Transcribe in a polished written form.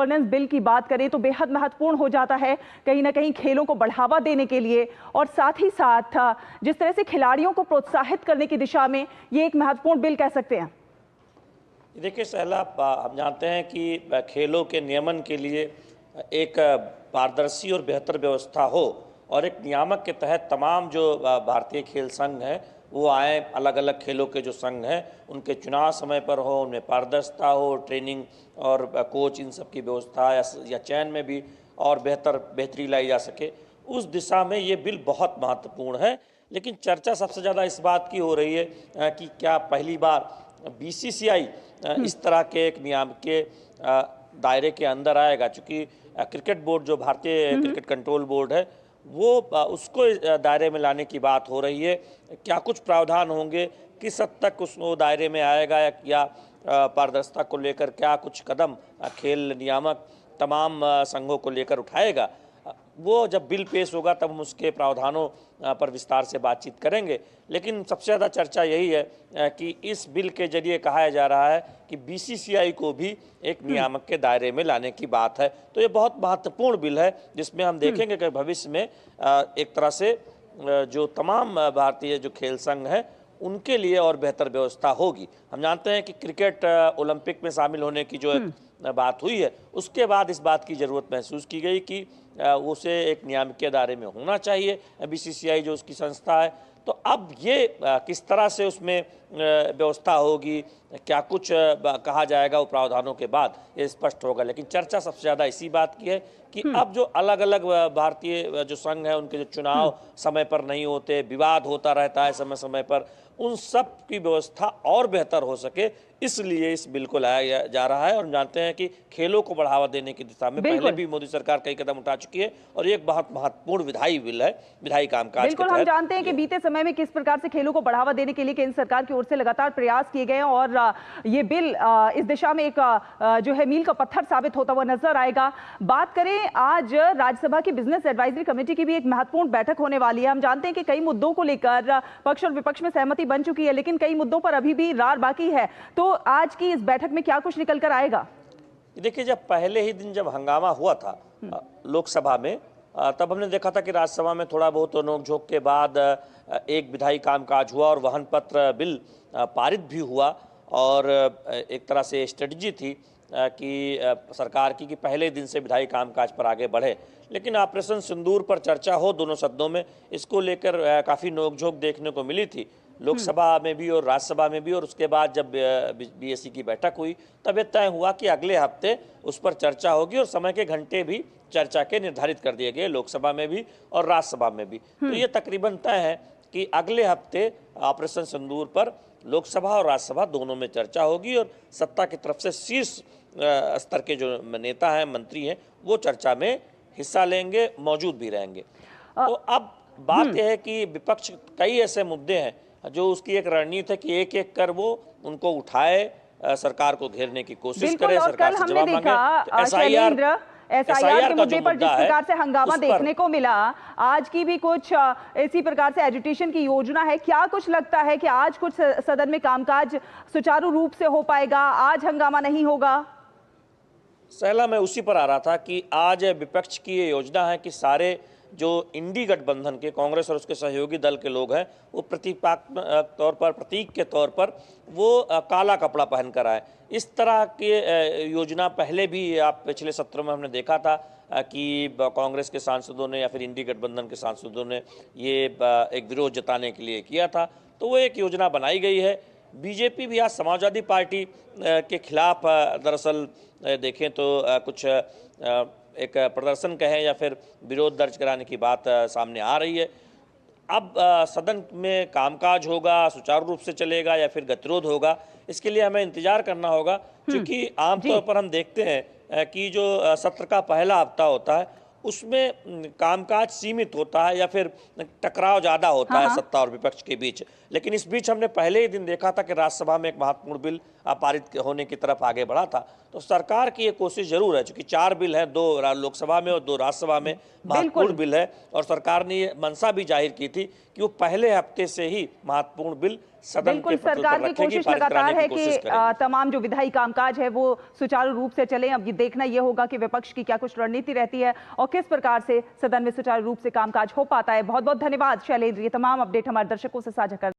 Governance bill की बात करें तो बेहद महत्वपूर्ण हो जाता है कहीं ना कहीं खेलों को बढ़ावा देने के लिए, और साथ ही साथ जिस तरह से खिलाड़ियों को प्रोत्साहित करने की दिशा में ये एक महत्वपूर्ण बिल कह सकते हैं। देखिए सहला, हम जानते हैं कि खेलों के नियमन के लिए एक पारदर्शी और बेहतर व्यवस्था हो और एक नियामक के तहत तमाम जो भारतीय खेल संघ हैं वो आए, अलग अलग खेलों के जो संघ हैं उनके चुनाव समय पर हो, उनमें पारदर्शिता हो, ट्रेनिंग और कोच इन सब की व्यवस्था या चयन में भी और बेहतरी लाई जा सके, उस दिशा में ये बिल बहुत महत्वपूर्ण है। लेकिन चर्चा सबसे ज़्यादा इस बात की हो रही है कि क्या पहली बार बीसीसीआई इस तरह के एक नियम के दायरे के अंदर आएगा। चूँकि क्रिकेट बोर्ड जो भारतीय क्रिकेट कंट्रोल बोर्ड है वो उसको दायरे में लाने की बात हो रही है। क्या कुछ प्रावधान होंगे, किस हद तक उस दायरे में आएगा, या पारदर्शिता को लेकर क्या कुछ कदम खेल नियामक तमाम संघों को लेकर उठाएगा, वो जब बिल पेश होगा तब हम उसके प्रावधानों पर विस्तार से बातचीत करेंगे। लेकिन सबसे ज़्यादा चर्चा यही है कि इस बिल के जरिए कहा जा रहा है कि बीसीसीआई को भी एक नियामक के दायरे में लाने की बात है। तो ये बहुत महत्वपूर्ण बिल है जिसमें हम देखेंगे कि भविष्य में एक तरह से जो तमाम भारतीय जो खेल संघ हैं उनके लिए और बेहतर व्यवस्था होगी। हम जानते हैं कि क्रिकेट ओलंपिक में शामिल होने की जो एक बात हुई है उसके बाद इस बात की ज़रूरत महसूस की गई कि उसे एक नियामकीय दायरे में होना चाहिए बीसीसीआई जो उसकी संस्था है। तो अब ये किस तरह से उसमें व्यवस्था होगी, क्या कुछ कहा जाएगा वो प्रावधानों के बाद ये स्पष्ट होगा। लेकिन चर्चा सबसे ज़्यादा इसी बात की है कि अब जो अलग अलग भारतीय जो संघ है उनके जो चुनाव समय पर नहीं होते, विवाद होता रहता है समय समय पर, उन सब की व्यवस्था और बेहतर हो सके, इसलिए इस बिल को लाया जा रहा है। और हम जानते हैं कि खेलों को बढ़ावा देने की दिशा में पहले भी मोदी सरकार कई कदम उठा चुकी है और ये एक बहुत महत्वपूर्ण विधायी बिल है, विधायी कामकाज। बिल्कुल, हम जानते हैं कि बीते समय में किस प्रकार से खेलों को बढ़ावा देने के लिए केंद्र सरकार की ओर से लगातार प्रयास किए गए हैं और ये बिल इस दिशा में एक जो है मील का पत्थर साबित होता हुआ नजर आएगा। बात करें, आज राज्यसभा की बिजनेस एडवाइजरी कमेटी की भी एक महत्वपूर्ण बैठक होने वाली है। हम जानते हैं कि कई मुद्दों को लेकर पक्ष और विपक्ष में सहमति बन चुकी है, लेकिन कई मुद्दों पर अभी भी रार बाकी है। तो आज की इस बैठक में क्या कुछ निकल कर आएगा? देखिए, जब पहले ही दिन जब हंगामा हुआ था लोकसभा में, तब हमने देखा था कि राज्यसभा में थोड़ा बहुत नोकझोंक के बाद एक विधायी कामकाज हुआ और वाहन पत्र बिल पारित भी हुआ। और एक तरह से स्ट्रेटजी थी कि सरकार की कि पहले दिन से विधायी कामकाज पर आगे बढ़े। लेकिन ऑपरेशन सिंदूर पर चर्चा हो दोनों सदनों में, इसको लेकर काफ़ी नोकझोंक देखने को मिली थी, लोकसभा में भी और राज्यसभा में भी। और उसके बाद जब बीएससी की बैठक हुई तब ये तय हुआ कि अगले हफ्ते उस पर चर्चा होगी और समय के घंटे भी चर्चा के निर्धारित कर दिए गए, लोकसभा में भी और राज्यसभा में भी। तो ये तकरीबन तय है कि अगले हफ्ते ऑपरेशन सिंदूर पर लोकसभा और राज्यसभा दोनों में चर्चा होगी और सत्ता की तरफ से शीर्ष स्तर के जो नेता हैं, मंत्री हैं, वो चर्चा में हिस्सा लेंगे, मौजूद भी रहेंगे। तो अब बात यह है कि विपक्ष कई ऐसे मुद्दे हैं जो उसकी एक रणनीति है कि एक एक कर वो उनको उठाए, सरकार को घेरने की कोशिश करे, सरकार से जवाब मांगे। एसआईआर के मुद्दे पर जिस प्रकार से हंगामा देखने को मिला, आज की भी कुछ इसी प्रकार से एजुटेशन की योजना है। क्या कुछ लगता है कि आज कुछ सदन में कामकाज सुचारू रूप से हो पाएगा, आज हंगामा नहीं होगा? सहला, मैं उसी पर आ रहा था कि आज विपक्ष की ये योजना है कि सारे जो इंडी गठबंधन के कांग्रेस और उसके सहयोगी दल के लोग हैं वो प्रतीक के तौर पर वो काला कपड़ा पहनकर आए। इस तरह की योजना पहले भी आप पिछले सत्र में हमने देखा था कि कांग्रेस के सांसदों ने या फिर इंडी गठबंधन के सांसदों ने ये एक विरोध जताने के लिए किया था। तो वो एक योजना बनाई गई है। बीजेपी भी आज समाजवादी पार्टी के खिलाफ दरअसल देखें तो कुछ एक प्रदर्शन कहें या फिर विरोध दर्ज कराने की बात सामने आ रही है। अब सदन में कामकाज होगा, सुचारू रूप से चलेगा या फिर गतिरोध होगा, इसके लिए हमें इंतजार करना होगा। क्योंकि आमतौर पर हम देखते हैं कि जो सत्र का पहला हफ्ता होता है उसमें कामकाज सीमित होता है या फिर टकराव ज़्यादा होता है सत्ता और विपक्ष के बीच। लेकिन इस बीच हमने पहले ही दिन देखा था कि राज्यसभा में एक महत्वपूर्ण बिल पारित होने की तरफ आगे बढ़ा था। तो सरकार की ये कोशिश जरूर है, क्योंकि 4 बिल हैं, 2 लोकसभा में और 2 राज्यसभा में महत्वपूर्ण बिल है, और सरकार ने ये मंशा भी जाहिर की थी कि वो पहले हफ्ते से ही महत्वपूर्ण बिल सदन बिल्कुल, के पटल सरकार पर की रखेगी, कोशिश पारित लगातार कराने है की कि कोशिश करेगी। तमाम जो विधायी कामकाज है वो सुचारू रूप से चले। अब ये देखना ये होगा कि विपक्ष की क्या कुछ रणनीति रहती है और किस प्रकार से सदन में सुचारू रूप से कामकाज हो पाता है। बहुत बहुत धन्यवाद शैलेंद्र, ये तमाम अपडेट हमारे दर्शकों से साझा कर